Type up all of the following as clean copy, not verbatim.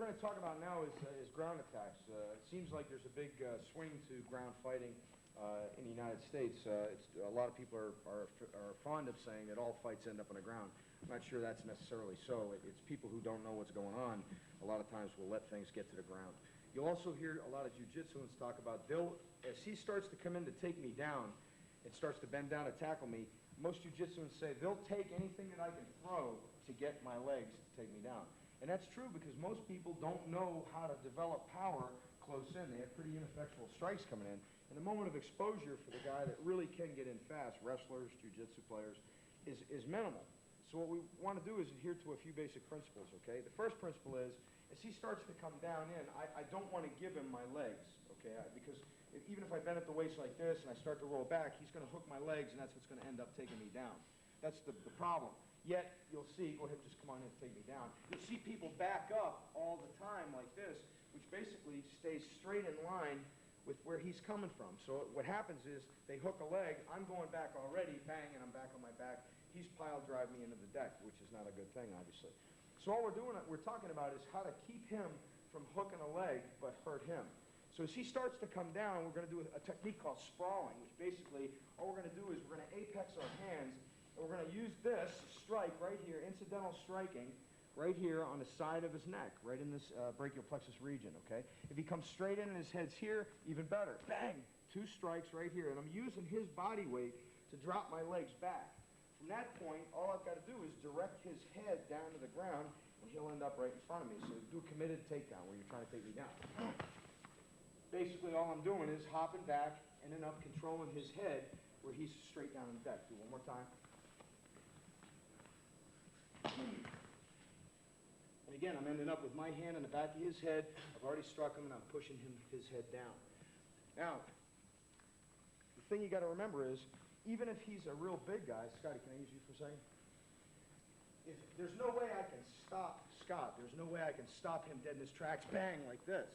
we're going to talk about now is ground attacks. It seems like there's a big swing to ground fighting in the United States. A lot of people are fond of saying that all fights end up on the ground. I'm not sure that's necessarily so. It's people who don't know what's going on. A lot of times will let things get to the ground. You'll also hear a lot of jiu-jitsuans talk about as he starts to come in to take me down and starts to bend down to tackle me, most jiu-jitsuans say they'll take anything that I can throw to get my legs to take me down. And that's true because most people don't know how to develop power close in. They have pretty ineffectual strikes coming in. And the moment of exposure for the guy that really can get in fast, wrestlers, jiu-jitsu players, is minimal. So what we want to do is adhere to a few basic principles, okay? The first principle is, as he starts to come down in, I don't want to give him my legs, okay? Because even if I bend at the waist like this and I start to roll back, he's going to hook my legs, and that's what's going to end up taking me down. That's the problem. Yet, you'll see, go ahead, just come on in and take me down. You'll see people back up all the time like this, which basically stays straight in line with where he's coming from. So what happens is they hook a leg, I'm going back already, bang, and I'm back on my back. He's pile drive me into the deck, which is not a good thing, obviously. So all we're talking about is how to keep him from hooking a leg but hurt him. So as he starts to come down, we're going to do a technique called sprawling, which basically all we're going to do is we're going to apex our hands, and we're going to use this strike right here, incidental striking, right here on the side of his neck, right in this brachial plexus region, okay? If he comes straight in and his head's here, even better. Bang! 2 strikes right here, and I'm using his body weight to drop my legs back. From that point, all I've got to do is direct his head down to the ground, and he'll end up right in front of me. So do a committed takedown where you're trying to take me down. Basically, all I'm doing is hopping back and then up controlling his head where he's straight down on the deck. Do one more time. And again, I'm ending up with my hand on the back of his head. I've already struck him, and I'm pushing his head down. Now, the thing you got to remember is, even if he's a real big guy, Scotty, can I use you for a second? There's no way I can stop Scott. There's no way I can stop him dead in his tracks, bang, like this.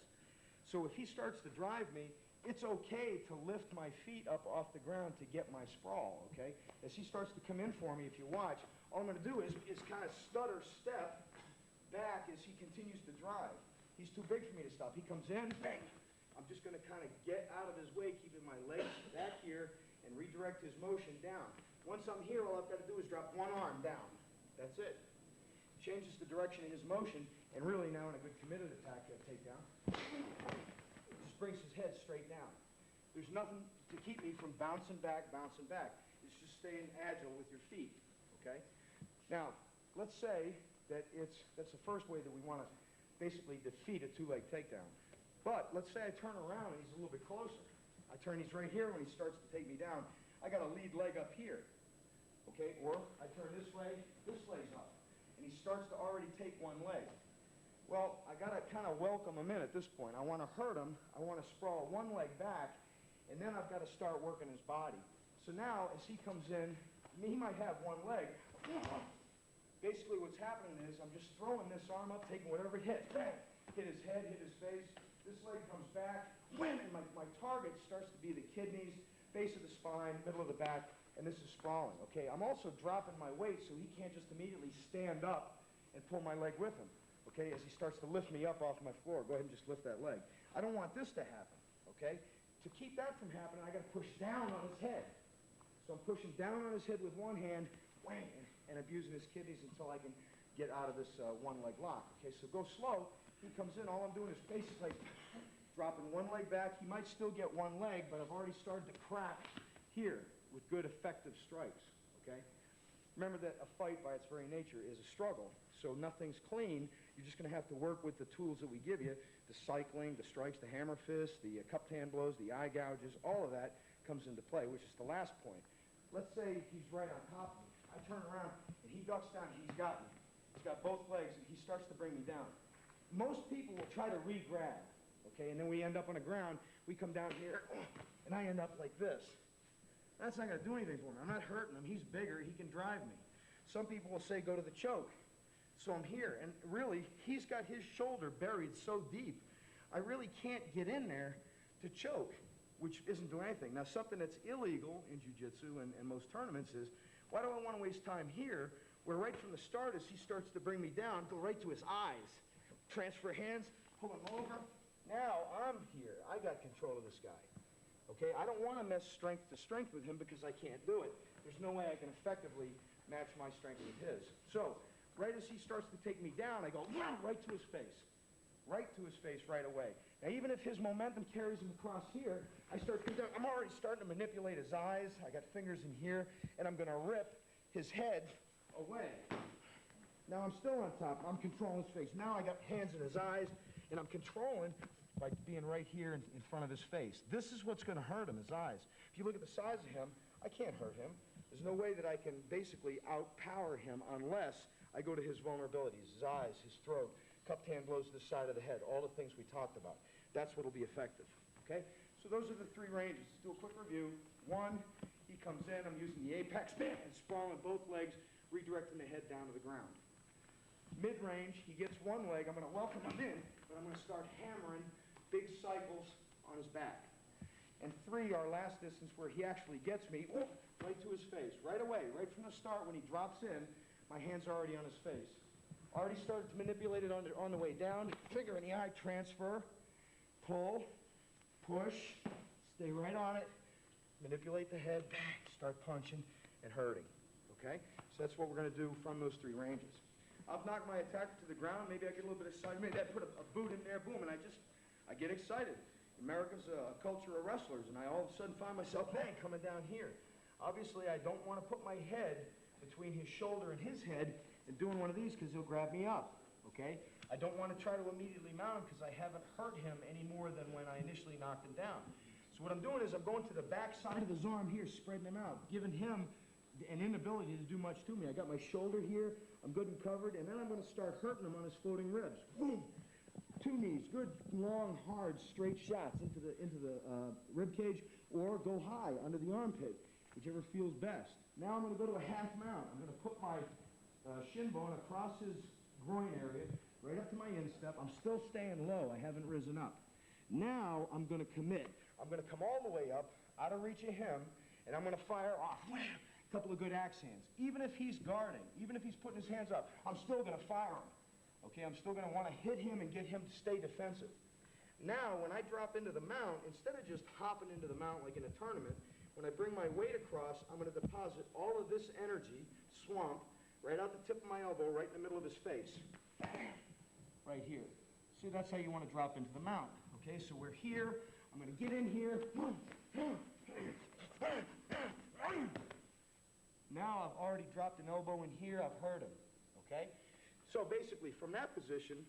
So if he starts to drive me, it's okay to lift my feet up off the ground to get my sprawl, okay? As he starts to come in for me, if you watch, all I'm going to do is kind of stutter step back as he continues to drive. He's too big for me to stop. He comes in, bang. I'm just going to kind of get out of his way, keeping my legs back here, and redirect his motion down. Once I'm here, all I've got to do is drop one arm down. That's it. Changes the direction of his motion, and really now in a good committed attack, takedown, just brings his head straight down. There's nothing to keep me from bouncing back, bouncing back. It's just staying agile with your feet, okay? Now, let's say that that's the first way that we want to basically defeat a 2-leg takedown. But let's say I turn around and he's a little bit closer. He's right here when he starts to take me down. I got a lead leg up here, okay? Or I turn this leg's up, and he starts to already take one leg. Well, I got to kind of welcome him in at this point. I want to hurt him. I want to sprawl one leg back, and then I've got to start working his body. So now, as he comes in, he might have one leg. Basically, what's happening is I'm just throwing this arm up, taking whatever hit. Bang! Hit his head, hit his face. This leg comes back, wham, and my target starts to be the kidneys, base of the spine, middle of the back, and this is sprawling, okay? I'm also dropping my weight so he can't just immediately stand up and pull my leg with him, okay, as he starts to lift me up off my floor. Go ahead and just lift that leg. I don't want this to happen, okay? To keep that from happening, I got to push down on his head. So I'm pushing down on his head with one hand, wham, and abusing his kidneys until I can get out of this one-leg lock, okay? So go slow. He comes in, all I'm doing is basically dropping one leg back. He might still get one leg, but I've already started to crack here with good, effective strikes, okay? Remember that a fight, by its very nature, is a struggle. So nothing's clean. You're just going to have to work with the tools that we give you, the cycling, the strikes, the hammer fist, the cupped hand blows, the eye gouges, all of that comes into play, which is the last point. Let's say he's right on top of me. I turn around, and he ducks down, and he's got me. He's got both legs, and he starts to bring me down. Most people will try to re-grab, okay, and then we end up on the ground. We come down here, and I end up like this. That's not going to do anything for me. I'm not hurting him. He's bigger. He can drive me. Some people will say go to the choke. So I'm here, and really, he's got his shoulder buried so deep, I really can't get in there to choke, which isn't doing anything. Now, something that's illegal in jiu-jitsu and most tournaments is, why do I want to waste time here, where right from the start, as he starts to bring me down, go right to his eyes, transfer hands, pull him over. Now I'm here. I got control of this guy. Okay, I don't want to mess strength to strength with him because I can't do it. There's no way I can effectively match my strength with his. So, right as he starts to take me down, I go right to his face. Right to his face right away. Now, even if his momentum carries him across here, I start to down. I'm already starting to manipulate his eyes. I got fingers in here, and I'm going to rip his head away. Now, I'm still on top. I'm controlling his face. Now, I got hands in his eyes, and I'm controlling by being right here in front of his face. This is what's going to hurt him, his eyes. If you look at the size of him, I can't hurt him. There's no way that I can basically outpower him unless I go to his vulnerabilities, his eyes, his throat, cupped hand blows to the side of the head, all the things we talked about. That's what will be effective, okay? So those are the three ranges. Let's do a quick review. One, he comes in, I'm using the apex, bam, and sprawling both legs, redirecting the head down to the ground. Mid-range, he gets one leg, I'm going to welcome him in, but I'm going to start hammering big cycles on his back. And three, our last distance where he actually gets me right to his face, right away, right from the start when he drops in, my hands are already on his face. Already started to manipulate it on the way down, finger in the eye, transfer, pull, push, stay right on it, manipulate the head, start punching and hurting, okay? So that's what we're going to do from those three ranges. I've knocked my attacker to the ground, maybe I get a little bit excited, maybe I put a boot in there, boom, and I get excited. America's a culture of wrestlers, and I all of a sudden find myself, bang, coming down here. Obviously, I don't want to put my head between his shoulder and his head and doing one of these because he'll grab me up, okay? I don't want to try to immediately mount him because I haven't hurt him any more than when I initially knocked him down. So what I'm doing is I'm going to the back side of his arm here, spreading him out, giving him an inability to do much to me. I got my shoulder here, I'm good and covered, and then I'm going to start hurting him on his floating ribs. Boom! Two knees, good, long, hard, straight shots into the rib cage, or go high under the armpit, whichever feels best. Now I'm going to go to a half mount. I'm going to put my shin bone across his groin area, right up to my instep. I'm still staying low. I haven't risen up. Now I'm going to commit. I'm going to come all the way up, out of reach of him, and I'm going to fire off. A couple of good axe hands. Even if he's guarding, even if he's putting his hands up, I'm still going to fire him. Okay, I'm still going to want to hit him and get him to stay defensive. Now, when I drop into the mount, instead of just hopping into the mount like in a tournament, when I bring my weight across, I'm going to deposit all of this energy, swamp, right out the tip of my elbow, right in the middle of his face. Right here. See, that's how you want to drop into the mount. Okay, so we're here. I'm going to get in here. Now I've already dropped an elbow in here. I've hurt him. Okay? So basically, from that position,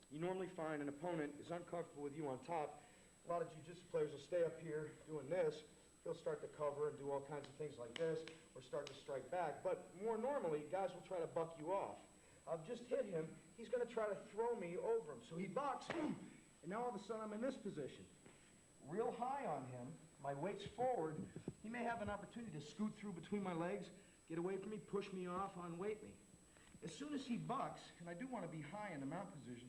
you normally find an opponent is uncomfortable with you on top. A lot of jiu-jitsu players will stay up here doing this. He'll start to cover and do all kinds of things like this, or start to strike back. But more normally, guys will try to buck you off. I've just hit him. He's going to try to throw me over him. So he bucks, and now all of a sudden I'm in this position. Real high on him. My weight's forward. He may have an opportunity to scoot through between my legs, get away from me, push me off, unweight me. As soon as he bucks, and I do want to be high in the mount position,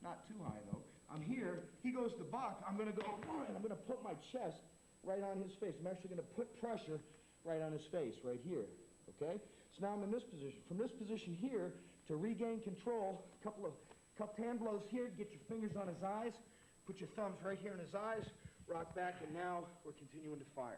not too high though, I'm here, he goes to buck, I'm going to go, and I'm going to put my chest right on his face. I'm actually going to put pressure right on his face, right here, okay? So now I'm in this position. From this position here, to regain control, a couple of cupped hand blows here, get your fingers on his eyes, put your thumbs right here in his eyes, rock back, and now we're continuing to fire.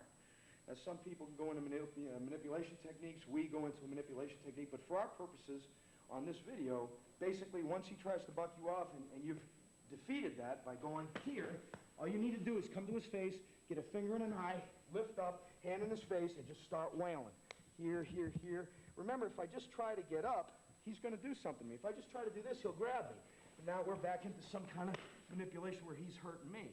Now, some people can go into manipulation techniques. We go into a manipulation technique, but for our purposes on this video, basically once he tries to buck you off and you've defeated that by going here, all you need to do is come to his face, get a finger and an eye, lift up, hand in his face, and just start wailing. Here, here, here. Remember, if I just try to get up, he's going to do something to me. If I just try to do this, he'll grab me. And now we're back into some kind of manipulation where he's hurting me.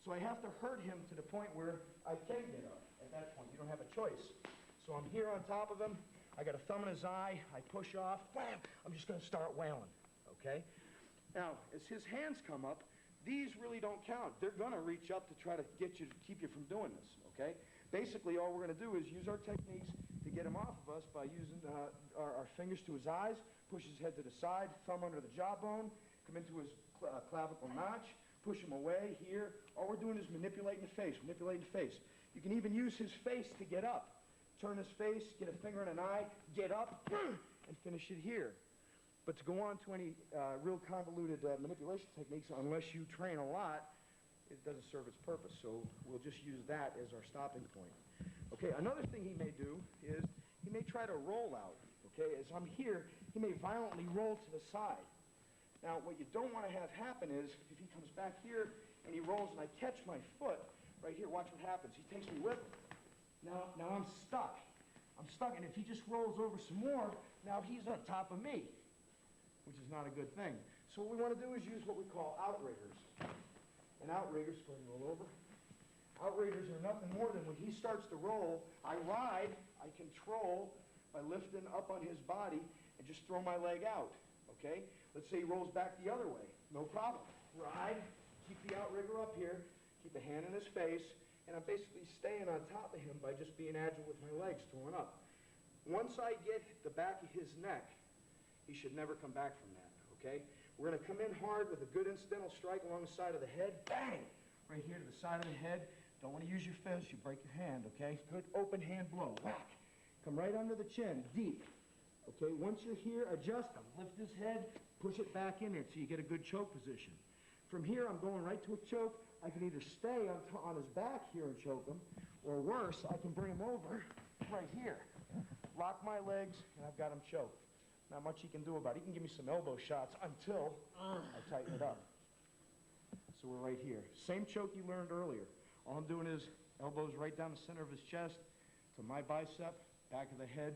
So I have to hurt him to the point where I can get up. At that point, you don't have a choice. So I'm here on top of him. I got a thumb in his eye. I push off. Wham! I'm just going to start wailing. Okay? Now, as his hands come up, these really don't count. They're going to reach up to try to get you, to keep you from doing this. Okay? Basically, all we're going to do is use our techniques to get him off of us by using our fingers to his eyes, push his head to the side, thumb under the jawbone, come into his clavicle notch, push him away here. All we're doing is manipulating the face, manipulating the face. You can even use his face to get up. Turn his face, get a finger and an eye, get up, and finish it here. But to go on to any real convoluted manipulation techniques, unless you train a lot, it doesn't serve its purpose. So we'll just use that as our stopping point. Okay, another thing he may do is he may try to roll out. Okay, as I'm here, he may violently roll to the side. Now, what you don't want to have happen is if he comes back here and he rolls and I catch my foot, right here, watch what happens. He takes me with him. Now I'm stuck. I'm stuck, and if he just rolls over some more, now he's on top of me, which is not a good thing. So what we want to do is use what we call outriggers. And outriggers, go ahead and roll over. Outriggers are nothing more than when he starts to roll, I ride, I control by lifting up on his body and just throw my leg out, okay? Let's say he rolls back the other way. No problem. Ride, keep the outrigger up here, keep a hand in his face, and I'm basically staying on top of him by just being agile with my legs, throwing up. Once I get the back of his neck, he should never come back from that, okay? We're going to come in hard with a good incidental strike along the side of the head. Bang! Right here to the side of the head. Don't want to use your fist. You break your hand, okay? Good open hand blow. Whack! Come right under the chin, deep. Okay, once you're here, adjust him. Lift his head, push it back in there so you get a good choke position. From here, I'm going right to a choke. I can either stay on his back here and choke him, or worse, I can bring him over right here. Lock my legs, and I've got him choked. Not much he can do about it. He can give me some elbow shots until I tighten it up. So we're right here. Same choke you learned earlier. All I'm doing is elbows right down the center of his chest to my bicep, back of the head,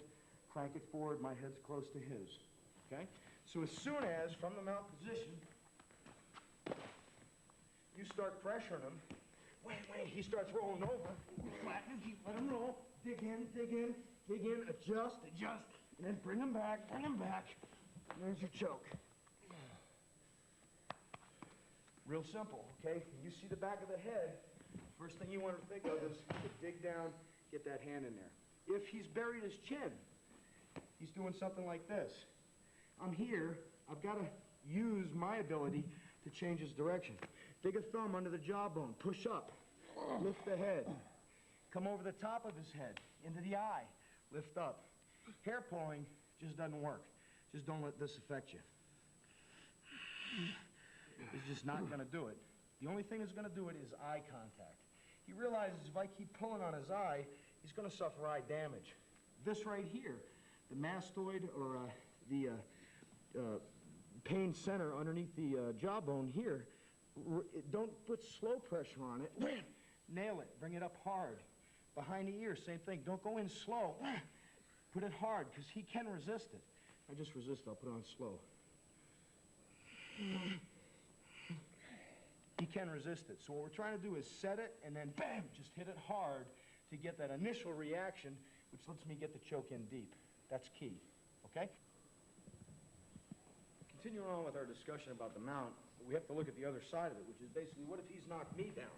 crank it forward, my head's close to his. Okay? So as soon as, from the mount position, you start pressuring him, wait, he starts rolling over, flatten him, let him roll, dig in, adjust, and then bring him back, and there's your choke. Real simple, okay? When you see the back of the head, first thing you want to think of is to dig down, get that hand in there. If he's buried his chin, he's doing something like this. I'm here, I've got to use my ability to change his direction. Dig a thumb under the jawbone, push up, lift the head. Come over the top of his head, into the eye, lift up. Hair pulling just doesn't work. Just don't let this affect you. It's just not going to do it. The only thing that's going to do it is eye contact. He realizes if I keep pulling on his eye, he's going to suffer eye damage. This right here, the mastoid or the pain center underneath the jawbone here, don't put slow pressure on it. Nail it. Bring it up hard. Behind the ear, same thing. Don't go in slow. Put it hard, because he can resist it. I just resist it. I'll put it on slow. He can resist it. So what we're trying to do is set it, and then bam, just hit it hard to get that initial reaction, which lets me get the choke in deep. That's key. Okay? Continuing on with our discussion about the mount, we have to look at the other side of it, which is basically, what if he's knocked me down?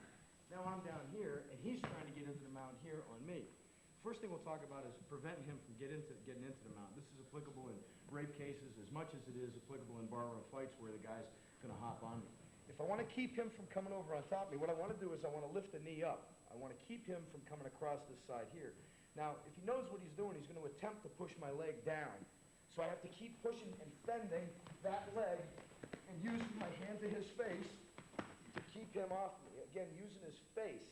Now I'm down here, and he's trying to get into the mount here on me. First thing we'll talk about is preventing him from getting into the mount. This is applicable in rape cases as much as it is applicable in barroom fights where the guy's going to hop on me. If I want to keep him from coming over on top of me, what I want to do is I want to lift the knee up. I want to keep him from coming across this side here. Now, if he knows what he's doing, he's going to attempt to push my leg down. So I have to keep pushing and fending that leg and using my hand to his face to keep him off me. Again, using his face,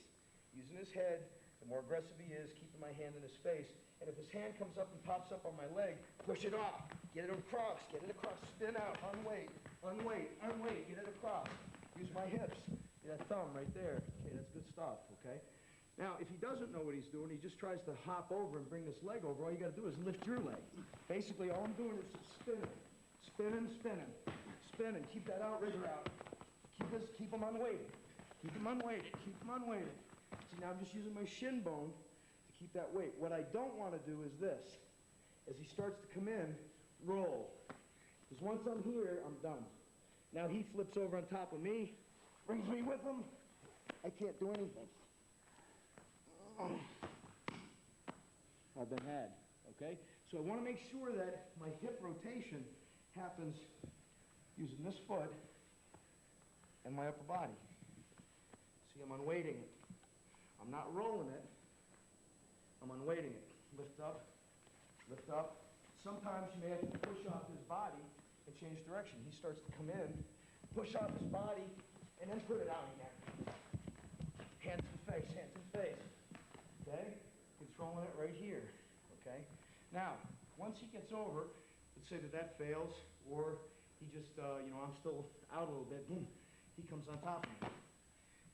using his head. The more aggressive he is, keeping my hand in his face. And if his hand comes up and pops up on my leg, push it off. Get it across, spin out, unweight, get it across. Use my hips. Get that thumb right there. Okay, that's good stuff, okay? Now, if he doesn't know what he's doing, he just tries to hop over and bring this leg over, all you got to do is lift your leg. Basically, all I'm doing is just spinning. Keep that outrigger out. Keep him unweighted. See, now I'm just using my shin bone to keep that weight. What I don't want to do is this. As he starts to come in, roll. Because once I'm here, I'm done. Now he flips over on top of me, brings me with him. I can't do anything. I've been had, okay? So I want to make sure that my hip rotation happens using this foot and my upper body. See, I'm unweighting it. I'm not rolling it. I'm unweighting it. Lift up. Sometimes you may have to push off his body and change direction. He starts to come in, push off his body, and then put it out again. Hands in face, hands in face. Okay? Controlling it right here. Okay? Now, once he gets over, let's say that that fails, or he just, I'm still out a little bit, boom, he comes on top of me.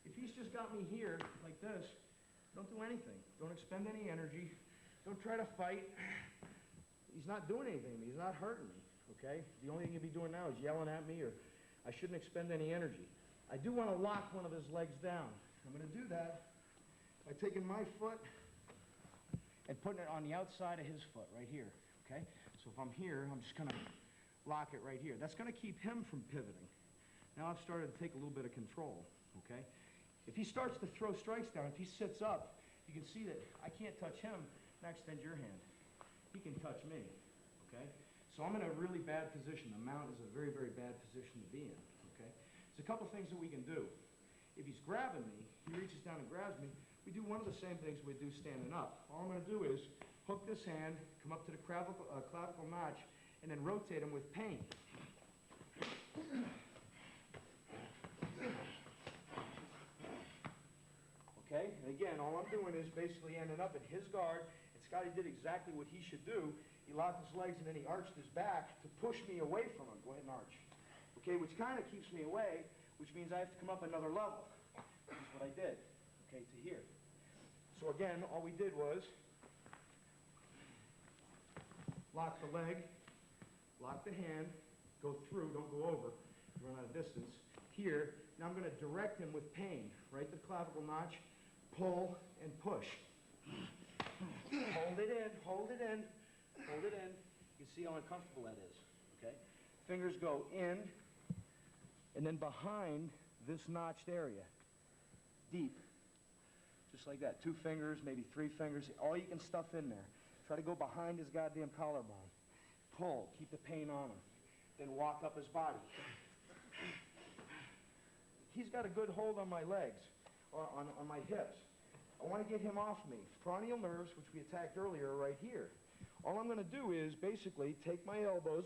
If he's just got me here, like this, don't do anything. Don't expend any energy. Don't try to fight. He's not doing anything to me. He's not hurting me, okay? The only thing he'd be doing now is yelling at me, or I shouldn't expend any energy. I do want to lock one of his legs down. I'm going to do that by taking my foot and putting it on the outside of his foot, right here, okay? So if I'm here, I'm just going to lock it right here. That's going to keep him from pivoting. Now I've started to take a little bit of control, okay? If he starts to throw strikes down, if he sits up, you can see that I can't touch him. Now extend your hand. He can touch me, okay? So I'm in a really bad position. The mount is a very, very bad position to be in, okay? There's a couple things that we can do. If he's grabbing me, he reaches down and grabs me, we do one of the same things we do standing up. All I'm going to do is hook this hand, come up to the clavicle notch, and then rotate him with pain. Okay, and again, all I'm doing is basically ending up in his guard, and Scotty did exactly what he should do. He locked his legs and then he arched his back to push me away from him. Go ahead and arch. Okay, which kind of keeps me away, which means I have to come up another level, which is what I did, okay, to here. So again, all we did was lock the leg, lock the hand, go through, don't go over, run out of distance. Here, now I'm going to direct him with pain, right to the clavicle notch, pull and push. Hold it in, hold it in, hold it in. You can see how uncomfortable that is, okay? Fingers go in and then behind this notched area, deep, just like that. 2 fingers, maybe 3 fingers, all you can stuff in there. Try to go behind his goddamn collarbone. Pull, keep the pain on him. Then walk up his body. He's got a good hold on my legs, or on my hips. I want to get him off me. Peroneal nerves, which we attacked earlier, are right here. All I'm going to do is basically take my elbows,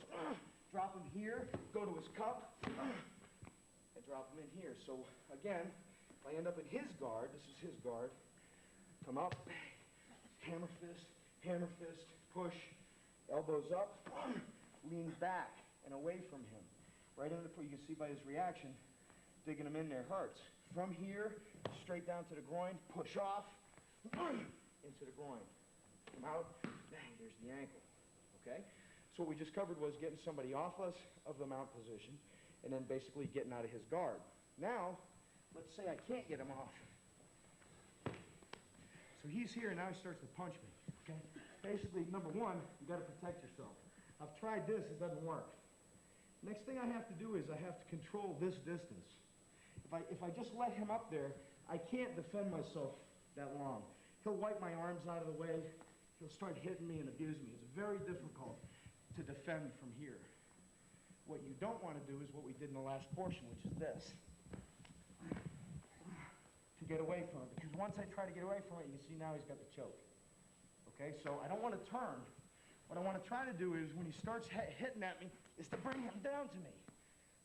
drop them here, go to his cup, and drop them in here. So again, if I end up in his guard, this is his guard, come up, hammer fist, push, elbows up, lean back and away from him. Right into the, you can see by his reaction, digging him in there hurts. From here, straight down to the groin, push off, into the groin. Come out, bang, there's the ankle, okay? So what we just covered was getting somebody off us of the mount position and then basically getting out of his guard. Now, let's say I can't get him off. So he's here and now he starts to punch me, okay? Basically, number one, you got to protect yourself. I've tried this, it doesn't work. Next thing I have to do is I have to control this distance. If I just let him up there, I can't defend myself that long. He'll wipe my arms out of the way. He'll start hitting me and abuse me. It's very difficult to defend from here. What you don't want to do is what we did in the last portion, which is this. To get away from it. Because once I try to get away from it, you can see now he's got the choke. Okay, so I don't want to turn. What I want to try to do is when he starts hitting at me, is to bring him down to me.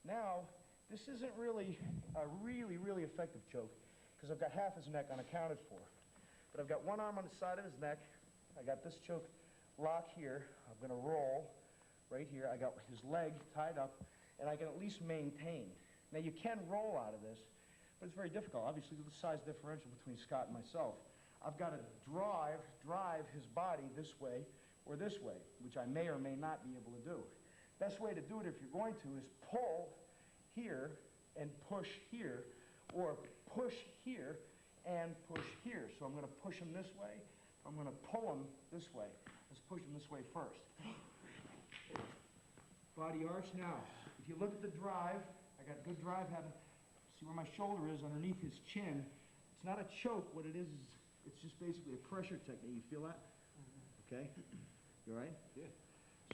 Now, this isn't really a really effective choke because I've got half his neck unaccounted for. But I've got one arm on the side of his neck. I got this choke lock here. I'm going to roll right here. I got his leg tied up, and I can at least maintain. Now, you can roll out of this, but it's very difficult. Obviously, the size differential between Scott and myself. I've got to drive his body this way or this way, which I may or may not be able to do. Best way to do it if you're going to is pull here and push here, or push here and push here. So I'm going to push him this way. I'm going to pull him this way. Let's push him this way first. Body arch now. If you look at the drive, I got good drive having, see where my shoulder is underneath his chin. It's not a choke. What it is it's just basically a pressure technique. You feel that? Okay? You all right? Yeah.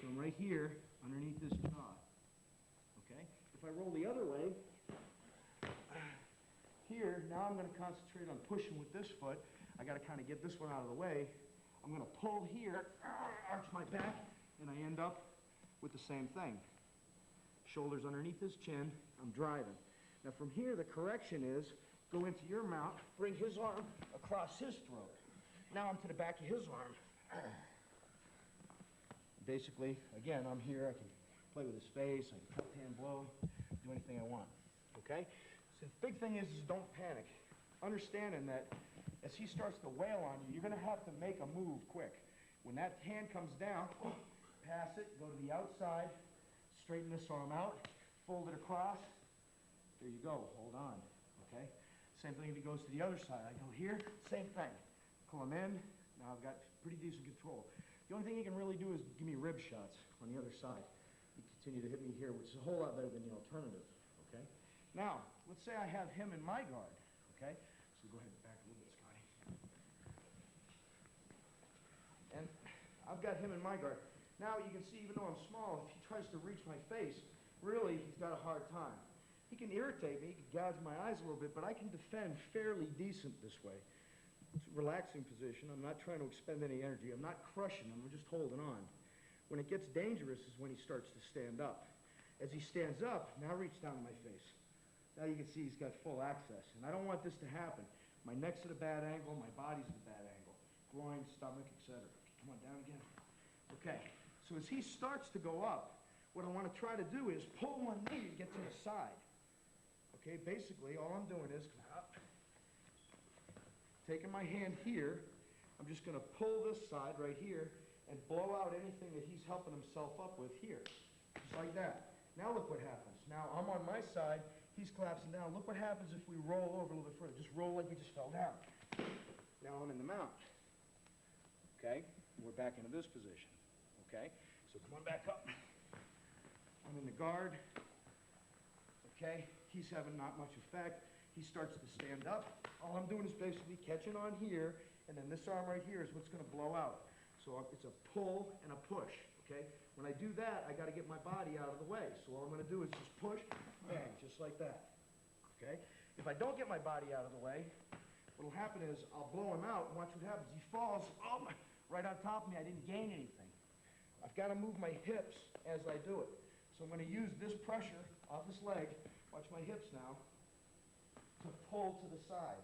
So I'm right here underneath this jaw. Okay? If I roll the other way, here, now I'm going to concentrate on pushing with this foot. I got to kind of get this one out of the way. I'm going to pull here, arch my back, and I end up with the same thing. shoulders underneath his chin, I'm driving. Now from here, the correction is, go into your mount, bring his arm across his throat. Now I'm to the back of his arm. Basically, again, I'm here, I can play with his face, I can cup hand blow, do anything I want, okay? So the big thing is don't panic. Understanding that as he starts to wail on you, you're gonna have to make a move quick. When that hand comes down, pass it, go to the outside, straighten this arm out, fold it across, there you go, hold on, okay? Same thing if he goes to the other side. I go here, same thing. Pull him in, now I've got pretty decent control. The only thing he can really do is give me rib shots on the other side. He continue to hit me here, which is a whole lot better than the alternative, okay? Now, let's say I have him in my guard, okay? So go ahead and back a little bit, Scotty. And I've got him in my guard. Now you can see, even though I'm small, if he tries to reach my face, really, he's got a hard time. He can irritate me, he can gouge my eyes a little bit, but I can defend fairly decent this way. It's a relaxing position. I'm not trying to expend any energy. I'm not crushing him. I'm just holding on. When it gets dangerous is when he starts to stand up. As he stands up, now reach down to my face. Now you can see he's got full access. And I don't want this to happen. My neck's at a bad angle. My body's at a bad angle. Groin, stomach, etc. Come on, down again. Okay. So as he starts to go up, what I want to try to do is pull one knee to get to the side. Okay, basically all I'm doing is come up, taking my hand here, I'm just going to pull this side right here and blow out anything that he's helping himself up with here, just like that. Now look what happens. Now I'm on my side, he's collapsing down. Look what happens if we roll over a little bit further. Just roll like we just fell down. Now I'm in the mount. Okay, we're back into this position. Okay, so come on back up. I'm in the guard. Okay, he's having not much effect. He starts to stand up. All I'm doing is basically catching on here, and then this arm right here is what's going to blow out. So it's a pull and a push, okay? When I do that, I got to get my body out of the way. So all I'm going to do is just push, bang, just like that, okay? If I don't get my body out of the way, what will happen is I'll blow him out, and watch what happens. He falls, oh my, right on top of me. I didn't gain anything. I've got to move my hips as I do it. So I'm going to use this pressure off this leg, watch my hips now, to pull to the side.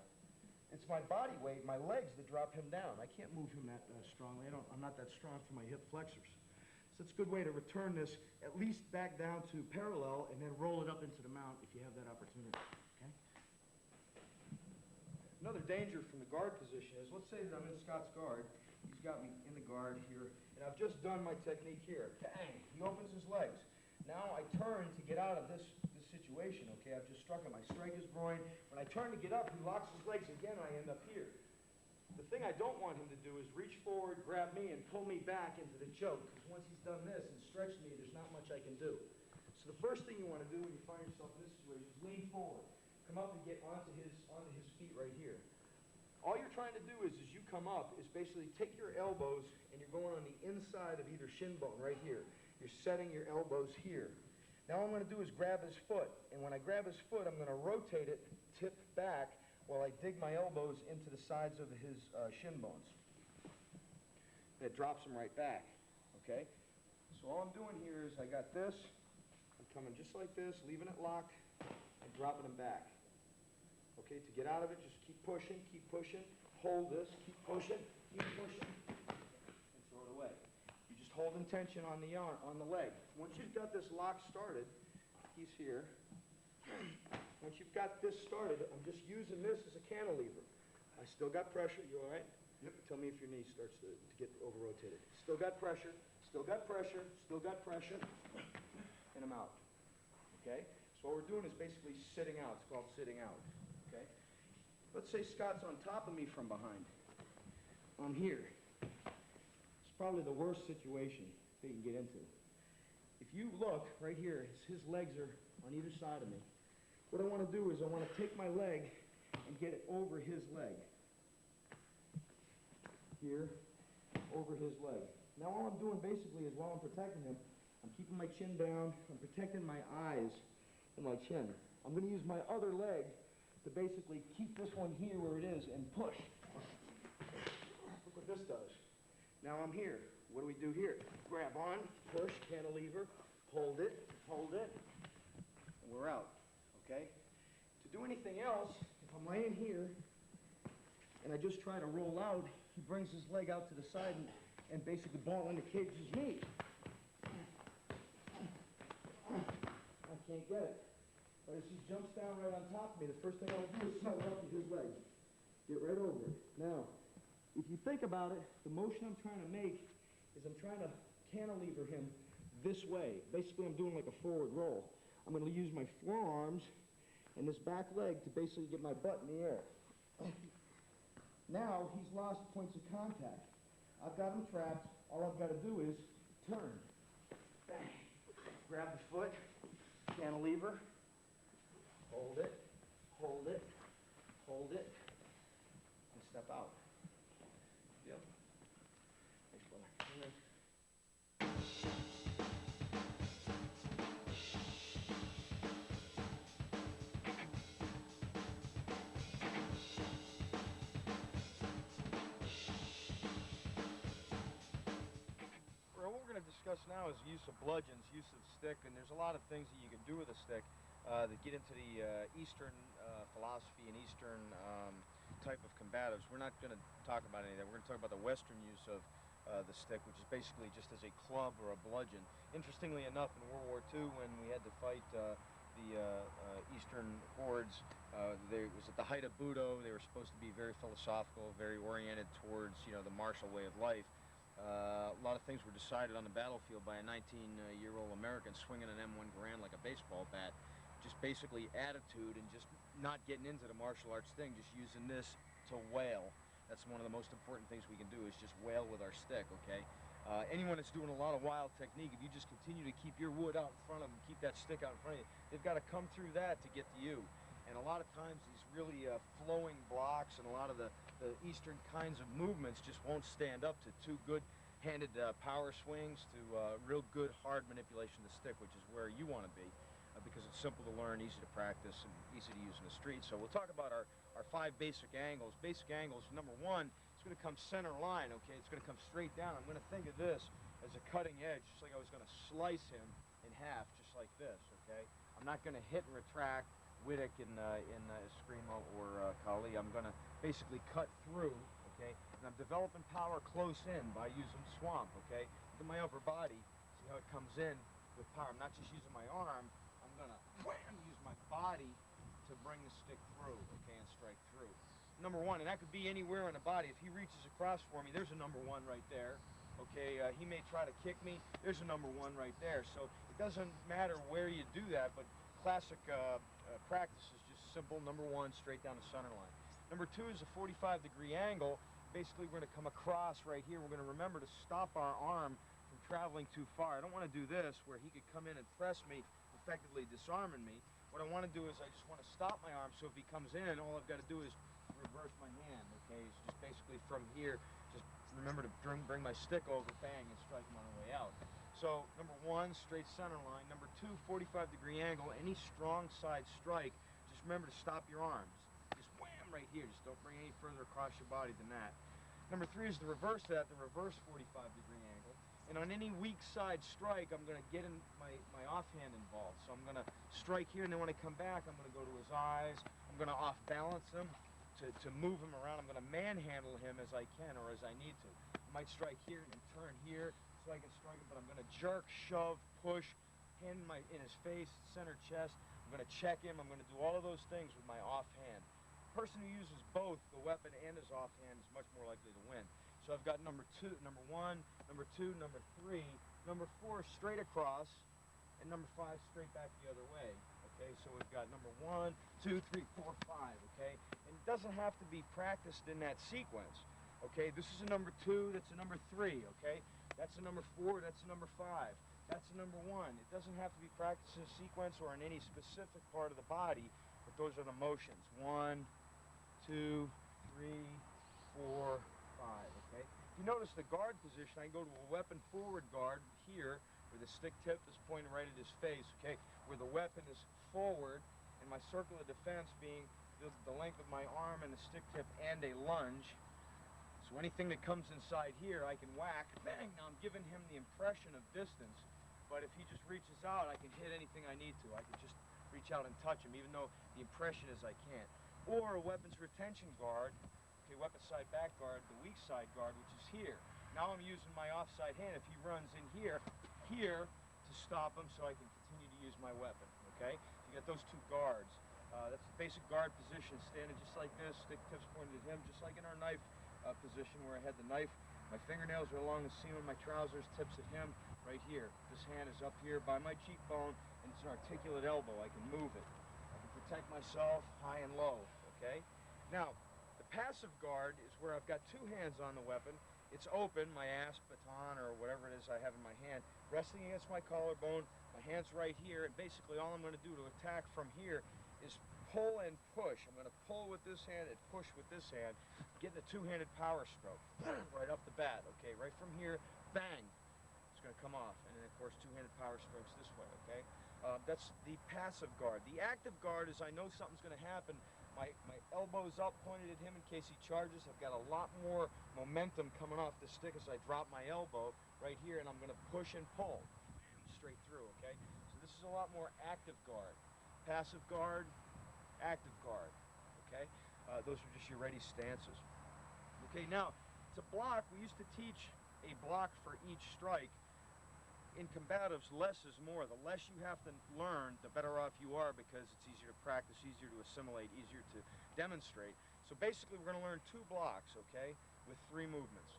It's my body weight, my legs that drop him down. I can't move him that strongly. I'm not that strong for my hip flexors. So it's a good way to return this at least back down to parallel and then roll it up into the mount if you have that opportunity. Okay? Another danger from the guard position is, let's say that I'm in Scott's guard. He's got me in the guard here, and I've just done my technique here. Bang! He opens his legs. Now I turn to get out of this situation, okay? I've just struck him. I strike his groin. When I turn to get up, he locks his legs again, and I end up here. The thing I don't want him to do is reach forward, grab me, and pull me back into the choke, because once he's done this and stretched me, there's not much I can do. So the first thing you want to do when you find yourself in this situation is lean forward. Come up and get onto his feet right here. All you're trying to do is, as you come up, is basically take your elbows, and you're going on the inside of either shin bone right here. You're setting your elbows here. Now all I'm going to do is grab his foot, and when I grab his foot, I'm going to rotate it, tip back, while I dig my elbows into the sides of his shin bones. That drops him right back, okay? So all I'm doing here is I got this, I'm coming just like this, leaving it locked, and dropping him back. Okay, to get out of it, just keep pushing, hold this, keep pushing, and throw it away. You just hold tension on the arm, on the leg. Once you've got this lock started, he's here. Once you've got this started, I'm just using this as a cantilever. I still got pressure. You all right? Yep. Tell me if your knee starts to get over-rotated. Still got pressure, still got pressure, still got pressure, and I'm out. Okay? So what we're doing is basically sitting out. It's called sitting out. Okay? Let's say Scott's on top of me from behind. I'm here. It's probably the worst situation that you can get into. If you look right here, his legs are on either side of me. What I want to do is I want to take my leg and get it over his leg. Here, over his leg. Now all I'm doing basically is while I'm protecting him, I'm keeping my chin down, I'm protecting my eyes and my chin. I'm going to use my other leg to basically keep this one here where it is and push. Look what this does. Now I'm here. What do we do here? Grab on, push, cantilever, hold it, and we're out, okay? To do anything else, if I'm laying here and I just try to roll out, he brings his leg out to the side and basically ball engages me. I can't get it. But as he jumps down right on top of me, the first thing I'll do is settle up to his leg. Get right over it. Now, if you think about it, the motion I'm trying to make is I'm trying to cantilever him this way. Basically, I'm doing like a forward roll. I'm going to use my forearms and this back leg to basically get my butt in the air. Now, he's lost points of contact. I've got him trapped. All I've got to do is turn. Bang. Grab the foot, cantilever, hold it, hold it, hold it, and step out. Yep. Thanks, brother. What we're going to discuss now is use of bludgeons, use of stick, and there's a lot of things that you can do with a stick that get into the Eastern philosophy and Eastern type of combatives. We're not going to talk about any of that. We're going to talk about the Western use of the stick, which is basically just as a club or a bludgeon. Interestingly enough, in World War II, when we had to fight the Eastern hordes, it was at the height of Budo. They were supposed to be very philosophical, very oriented towards, you know, the martial way of life. A lot of things were decided on the battlefield by a 19-year-old American swinging an M1 Garand like a baseball bat. Just basically attitude and just not getting into the martial arts thing, just using this to wail. That's one of the most important things we can do, is just wail with our stick, okay? Anyone that's doing a lot of wild technique, if you just continue to keep your wood out in front of them, keep that stick out in front of you, they've got to come through that to get to you. And a lot of times these really flowing blocks and a lot of the Eastern kinds of movements just won't stand up to two good-handed power swings to real good hard manipulation of the stick, which is where you want to be, because it's simple to learn, easy to practice, and easy to use in the street. So we'll talk about our 5 basic angles. Basic angles, number 1, it's going to come center line, okay? It's going to come straight down. I'm going to think of this as a cutting edge, just like I was going to slice him in half, just like this, okay? I'm not going to hit and retract Wittek in Eskrima or Kali. I'm going to basically cut through, okay? And I'm developing power close in by using swamp, okay? Look at my upper body. See how it comes in with power. I'm not just using my arm. I'm going to use my body to bring the stick through, okay, and strike through. Number 1, and that could be anywhere in the body. If he reaches across for me, there's a number 1 right there. Okay, he may try to kick me. There's a number 1 right there. So it doesn't matter where you do that, but classic practice is just simple. Number 1, straight down the center line. Number 2 is a 45-degree angle. Basically, we're going to come across right here. We're going to remember to stop our arm from traveling too far. I don't want to do this where he could come in and press me, effectively disarming me. What I want to do is I just want to stop my arm, so if he comes in, all I've got to do is reverse my hand, okay? It's just basically from here, just remember to bring my stick over, bang, and strike him on the way out. So, number 1, straight center line. Number 2, 45-degree angle. Any strong side strike, just remember to stop your arms. Just wham right here. Just don't bring any further across your body than that. Number 3 is the reverse of that, the reverse 45-degree angle. And on any weak side strike, I'm going to get in my offhand involved. So I'm going to strike here, and then when I come back, I'm going to go to his eyes. I'm going to off-balance him to move him around. I'm going to manhandle him as I can or as I need to. I might strike here and turn here so I can strike him, but I'm going to jerk, shove, push, hand in his face, center chest. I'm going to check him. I'm going to do all of those things with my offhand. The person who uses both the weapon and his offhand is much more likely to win. So I've got number 1, number 2, number 3, number 4 straight across, and number 5 straight back the other way. Okay, so we've got number 1, 2, 3, 4, 5. Okay, and it doesn't have to be practiced in that sequence. Okay, this is a number 2, that's a number 3. Okay, that's a number 4, that's a number 5. That's a number 1. It doesn't have to be practiced in sequence or in any specific part of the body, but those are the motions. 1, 2, 3, 4, 5. Okay. If you notice the guard position, I go to a weapon forward guard here, where the stick tip is pointing right at his face. Okay, where the weapon is forward, and my circle of defense being the length of my arm and the stick tip and a lunge. So anything that comes inside here, I can whack, bang. Now I'm giving him the impression of distance, but if he just reaches out, I can hit anything I need to. I can just reach out and touch him, even though the impression is I can't. Or a weapons retention guard, okay, weapon side back guard, the weak side guard, which is here. Now I'm using my offside hand. If he runs in here to stop him so I can continue to use my weapon, okay? So you got those two guards. That's the basic guard position, standing just like this, stick tips pointed at him, just like in our knife position where I had the knife. My fingernails are along the seam of my trousers, tips at him right here. This hand is up here by my cheekbone, and it's an articulate elbow. I can move it. I can protect myself high and low, okay? Now, the passive guard is where I've got two hands on the weapon. It's open, my ass, baton, or whatever it is I have in my hand, resting against my collarbone, my hand's right here, and basically all I'm going to do to attack from here is pull and push. I'm going to pull with this hand and push with this hand, getting a two-handed power stroke right off the bat, okay? Right from here, bang, it's going to come off. And then, of course, two-handed power strokes this way, okay? That's the passive guard. The active guard is I know something's going to happen. My elbow's up, pointed at him in case he charges. I've got a lot more momentum coming off the stick as I drop my elbow right here, and I'm going to push and pull straight through, okay? So this is a lot more active guard. Passive guard, active guard, okay? Those are just your ready stances. Okay, now, to block, we used to teach a block for each strike. In combatives, less is more. The less you have to learn, the better off you are, because it's easier to practice, easier to assimilate, easier to demonstrate. So basically, we're going to learn two blocks, okay, with three movements.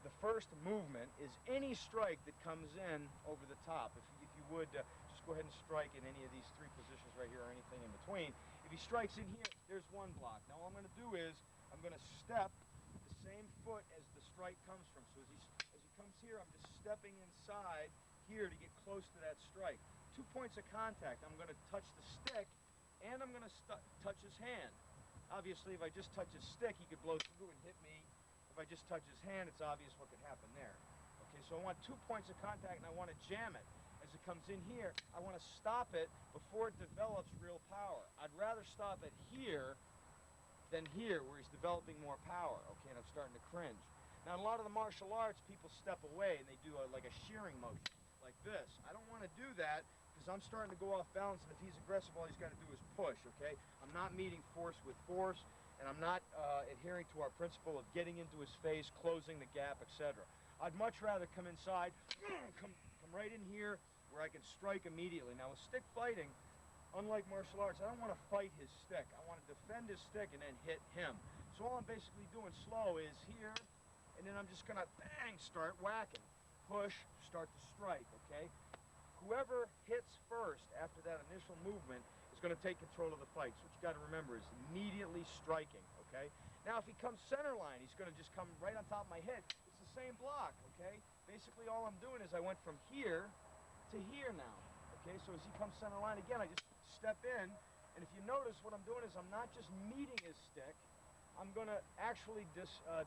The first movement is any strike that comes in over the top. If you would, just go ahead and strike in any of these three positions right here or anything in between. If he strikes in here, there's one block. Now, all I'm going to do is I'm going to step the same foot as the strike comes from. So as he comes here, I'm just stepping inside here to get close to that strike. 2 points of contact. I'm going to touch the stick, and I'm going to touch his hand. Obviously, if I just touch his stick, he could blow through and hit me. If I just touch his hand, it's obvious what could happen there. Okay, so I want 2 points of contact, and I want to jam it. As it comes in here, I want to stop it before it develops real power. I'd rather stop it here than here, where he's developing more power. Okay, and I'm starting to cringe. Now, in a lot of the martial arts, people step away, and they do like a shearing motion, like this. I don't want to do that, because I'm starting to go off balance, and if he's aggressive, all he's got to do is push, okay? I'm not meeting force with force, and I'm not adhering to our principle of getting into his face, closing the gap, etc. I'd much rather come inside, come right in here, where I can strike immediately. Now, with stick fighting, unlike martial arts, I don't want to fight his stick. I want to defend his stick and then hit him. So all I'm basically doing slow is here, and then I'm just going to, bang, start whacking. Push, start to strike, okay? Whoever hits first after that initial movement is going to take control of the fight. So what you got to remember is immediately striking, okay? Now, if he comes center line, he's going to just come right on top of my head. It's the same block, okay? Basically, all I'm doing is I went from here to here now, okay? So as he comes center line again, I just step in, and if you notice, what I'm doing is I'm not just meeting his stick, I'm going to actually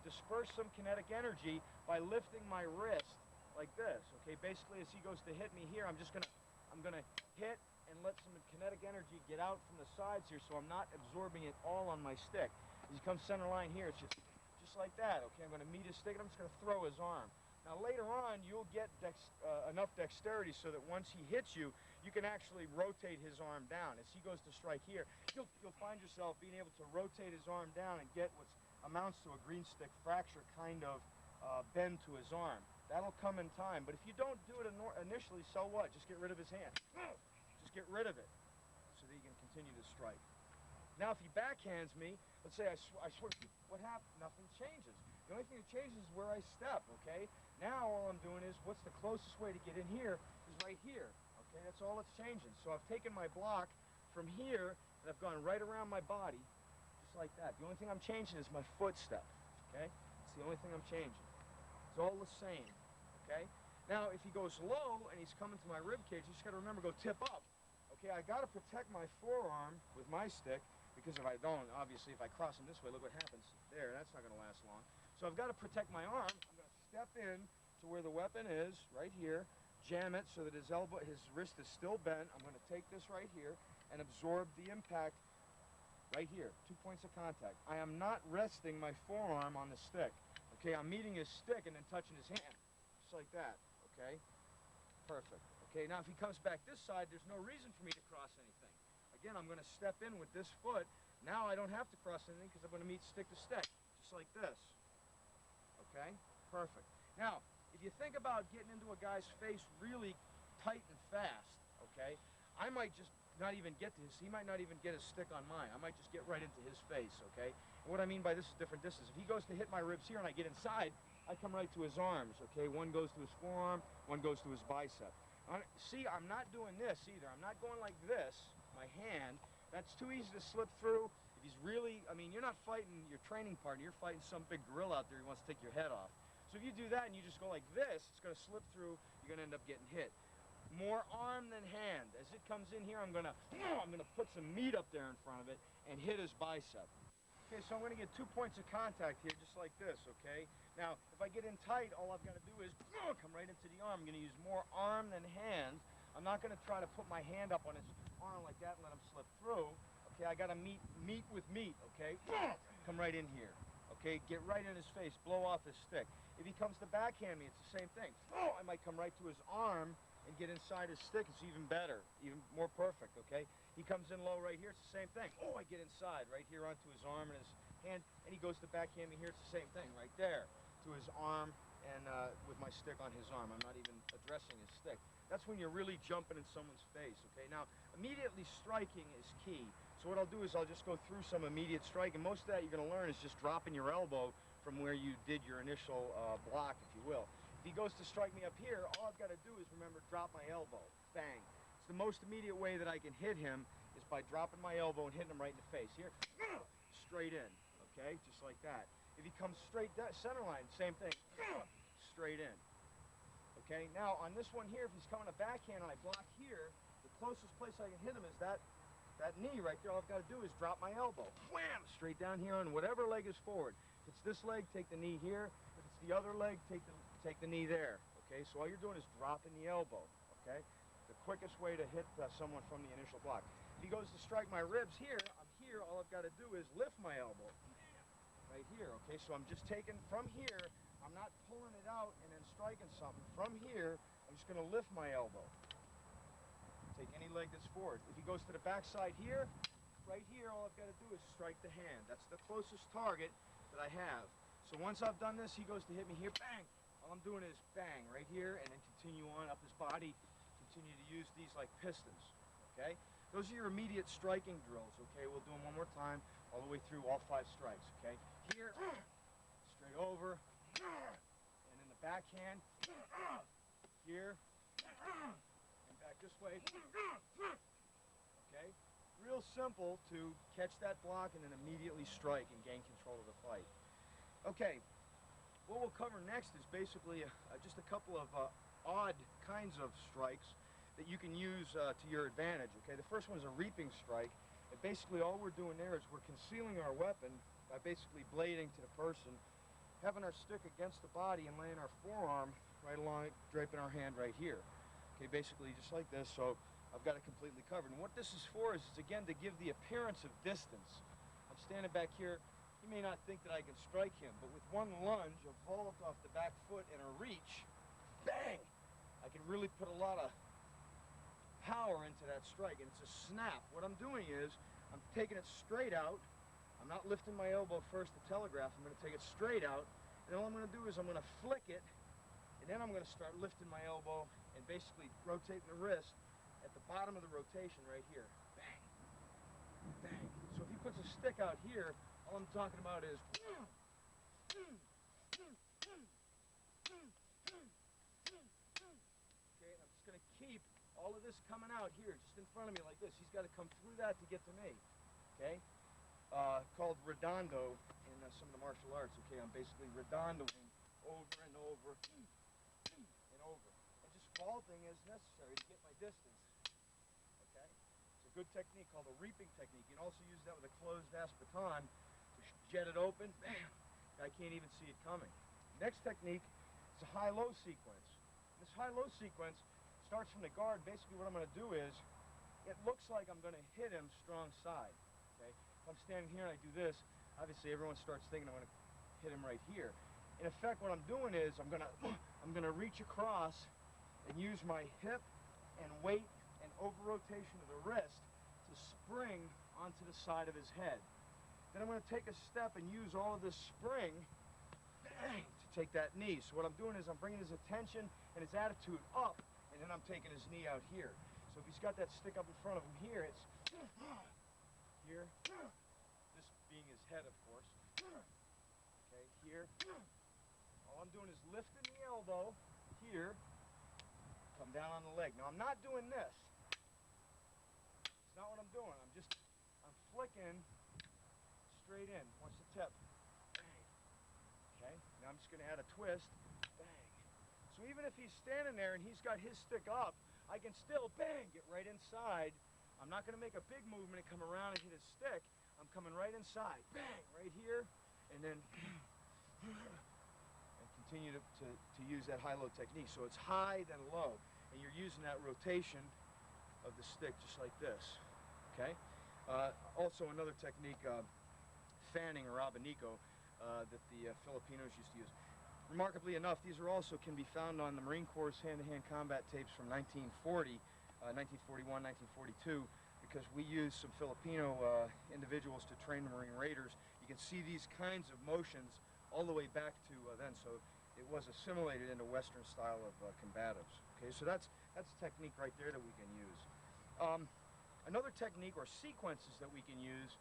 disperse some kinetic energy by lifting my wrist like this, okay? Basically, as he goes to hit me here, I'm going to hit and let some kinetic energy get out from the sides here, so I'm not absorbing it all on my stick. As he comes center line here, it's just like that, okay? I'm going to meet his stick, and I'm just going to throw his arm. Now, later on, you'll get enough dexterity so that once he hits you, you can actually rotate his arm down. As he goes to strike here, you'll find yourself being able to rotate his arm down and get what amounts to a green stick fracture kind of bend to his arm. That'll come in time, but if you don't do it initially, so what? Just get rid of his hand. Just get rid of it so that you can continue to strike. Now, if he backhands me, let's say I swear, what happened? Nothing changes. The only thing that changes is where I step, okay? Now, all I'm doing is, what's the closest way to get in here is right here, okay? That's all that's changing. So I've taken my block from here, and I've gone right around my body, just like that. The only thing I'm changing is my footstep, okay? It's the only thing I'm changing. It's all the same, okay? Now, if he goes low and he's coming to my rib cage, you just got to remember, go tip up. Okay, I got to protect my forearm with my stick, because if I don't, obviously, if I cross him this way, look what happens there. That's not going to last long. So I've got to protect my arm. I'm going to step in to where the weapon is, right here, jam it so that his wrist is still bent. I'm going to take this right here and absorb the impact right here. 2 points of contact. I am not resting my forearm on the stick. Okay, I'm meeting his stick and then touching his hand, just like that. Okay, perfect. Okay, now if he comes back this side, there's no reason for me to cross anything. Again, I'm going to step in with this foot. Now I don't have to cross anything because I'm going to meet stick to stick, just like this. Okay, perfect. Now, if you think about getting into a guy's face really tight and fast, okay, I might just not even get to his, he might not even get his stick on mine. I might just get right into his face, okay? And what I mean by this is different distance. If he goes to hit my ribs here and I get inside, I come right to his arms, okay? One goes to his forearm, one goes to his bicep. See, I'm not doing this either. I'm not going like this, my hand. That's too easy to slip through. If he's really, I mean, you're not fighting your training partner, you're fighting some big gorilla out there who wants to take your head off. So if you do that and you just go like this, it's going to slip through, you're going to end up getting hit. More arm than hand. As it comes in here, I'm gonna put some meat up there in front of it and hit his bicep. Okay, so I'm gonna get 2 points of contact here, just like this, okay? Now, if I get in tight, all I've gotta do is come right into the arm. I'm gonna use more arm than hand. I'm not gonna try to put my hand up on his arm like that and let him slip through. Okay, I gotta meet with meat, okay? Come right in here, okay? Get right in his face, blow off his stick. If he comes to backhand me, it's the same thing. I might come right to his arm and get inside his stick. It's even better, even more perfect, okay? He comes in low right here, it's the same thing. Oh, I get inside right here onto his arm and his hand, and he goes to backhand me here, it's the same thing right there to his arm and with my stick on his arm. I'm not even addressing his stick. That's when you're really jumping in someone's face, okay? Now, immediately striking is key. So what I'll do is I'll just go through some immediate strike, and most of that you're gonna learn is just dropping your elbow from where you did your initial block, if you will. If he goes to strike me up here, all I've got to do is remember drop my elbow. Bang. It's the most immediate way that I can hit him is by dropping my elbow and hitting him right in the face. Here, straight in, okay? Just like that. If he comes straight down, center line, same thing. Straight in. Okay, now on this one here, if he's coming a backhand and I block here, the closest place I can hit him is that knee right there. All I've got to do is drop my elbow. Wham! Straight down here on whatever leg is forward. If it's this leg, take the knee here. If it's the other leg, take the knee there. Okay, so all you're doing is dropping the elbow. Okay, the quickest way to hit someone from the initial block. If he goes to strike my ribs here, I'm here. All I've got to do is lift my elbow. Right here. Okay, so I'm just taking from here. I'm not pulling it out and then striking something. From here, I'm just going to lift my elbow. Take any leg that's forward. If he goes to the backside here, right here, all I've got to do is strike the hand. That's the closest target that I have. So once I've done this, he goes to hit me here, bang. All I'm doing is bang right here and then continue on up his body. Continue to use these like pistons, okay? Those are your immediate striking drills, okay? We'll do them one more time all the way through all 5 strikes, okay? Here, straight over, and in the backhand, here, and back this way, okay? Real simple to catch that block and then immediately strike and gain control of the fight. Okay, what we'll cover next is basically just a couple of odd kinds of strikes that you can use to your advantage, okay? The first one is a reaping strike, and basically all we're doing there is we're concealing our weapon by basically blading to the person, having our stick against the body and laying our forearm right along it, draping our hand right here. Okay, basically just like this, so I've got it completely covered. And what this is for is, again, to give the appearance of distance. I'm standing back here. You may not think that I can strike him, but with one lunge, a vault off the back foot and a reach, bang! I can really put a lot of power into that strike, and it's a snap. What I'm doing is, I'm taking it straight out. I'm not lifting my elbow first to telegraph. I'm going to take it straight out, and all I'm going to do is I'm going to flick it, and then I'm going to start lifting my elbow and basically rotating the wrist at the bottom of the rotation right here. Bang! Bang! So if he puts a stick out here, all I'm talking about is okay, and I'm just going to keep all of this coming out here, just in front of me like this. He's got to come through that to get to me, okay? Called redondo in some of the martial arts, okay? I'm basically redondoing over and over and over. And just vaulting as necessary to get my distance, okay? It's a good technique called a reaping technique. You can also use that with a closed-ass baton to jet it open. Bam! I can't even see it coming. Next technique is a high-low sequence. This high-low sequence starts from the guard. Basically what I'm going to do is, it looks like I'm going to hit him strong side, okay? If I'm standing here and I do this, obviously everyone starts thinking I'm going to hit him right here. In effect, what I'm doing is I'm going to reach across and use my hip and weight and over-rotation of the wrist to spring onto the side of his head. Then I'm going to take a step and use all of this spring to take that knee. So what I'm doing is I'm bringing his attention and his attitude up, and then I'm taking his knee out here. So if he's got that stick up in front of him here, it's here, this being his head, of course. Okay, here. All I'm doing is lifting the elbow here, come down on the leg. Now I'm not doing this. It's not what I'm doing. I'm flicking straight in. Watch the tip. Bang. Okay, now I'm just going to add a twist. Bang. So even if he's standing there and he's got his stick up, I can still, bang, get right inside. I'm not going to make a big movement and come around and hit his stick. I'm coming right inside. Bang, right here, and then continue to use that high-low technique. So it's high, then low. And you're using that rotation of the stick just like this. Okay? Also another technique, fanning or abanico, that the Filipinos used to use. Remarkably enough, these are also can be found on the Marine Corps hand-to-hand combat tapes from 1940, 1941, 1942, because we used some Filipino individuals to train the Marine Raiders. You can see these kinds of motions all the way back to then, so it was assimilated into Western style of combatives. Okay, so that's a technique right there that we can use. Another technique or sequences that we can use,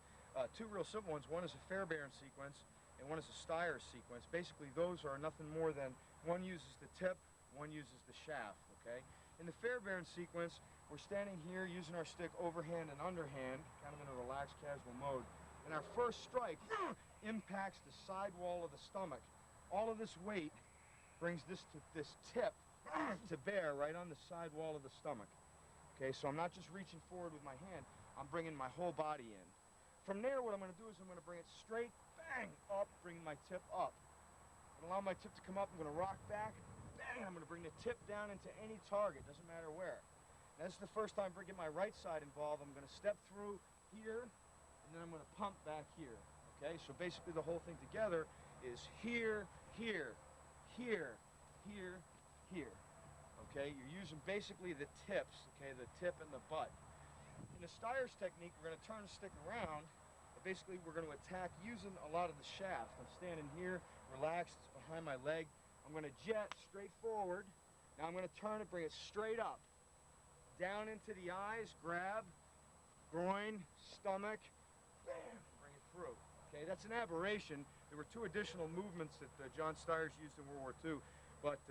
two real simple ones. One is a Fairbairn sequence, and one is a Steyr sequence. Basically, those are nothing more than one uses the tip, one uses the shaft. Okay. In the Fairbairn sequence, we're standing here using our stick overhand and underhand, kind of in a relaxed, casual mode. And our first strike impacts the side wall of the stomach. All of this weight brings this tip to bear right on the side wall of the stomach. Okay, so I'm not just reaching forward with my hand, I'm bringing my whole body in. From there, what I'm going to do is I'm going to bring it straight, bang, up, bring my tip up. And allow my tip to come up, I'm going to rock back, bang, I'm going to bring the tip down into any target, doesn't matter where. Now, this is the first time bringing my right side involved. I'm going to step through here, and then I'm going to pump back here. Okay, so basically the whole thing together is here, here, here, here, here. Okay, you're using basically the tips, okay, the tip and the butt. In the Steyr's technique, we're going to turn the stick around, and basically we're going to attack using a lot of the shaft. I'm standing here, relaxed, it's behind my leg. I'm going to jet straight forward. Now I'm going to turn it, bring it straight up. Down into the eyes, grab, groin, stomach, bam, bring it through. Okay, that's an aberration. There were two additional movements that John Steyr used in World War II, but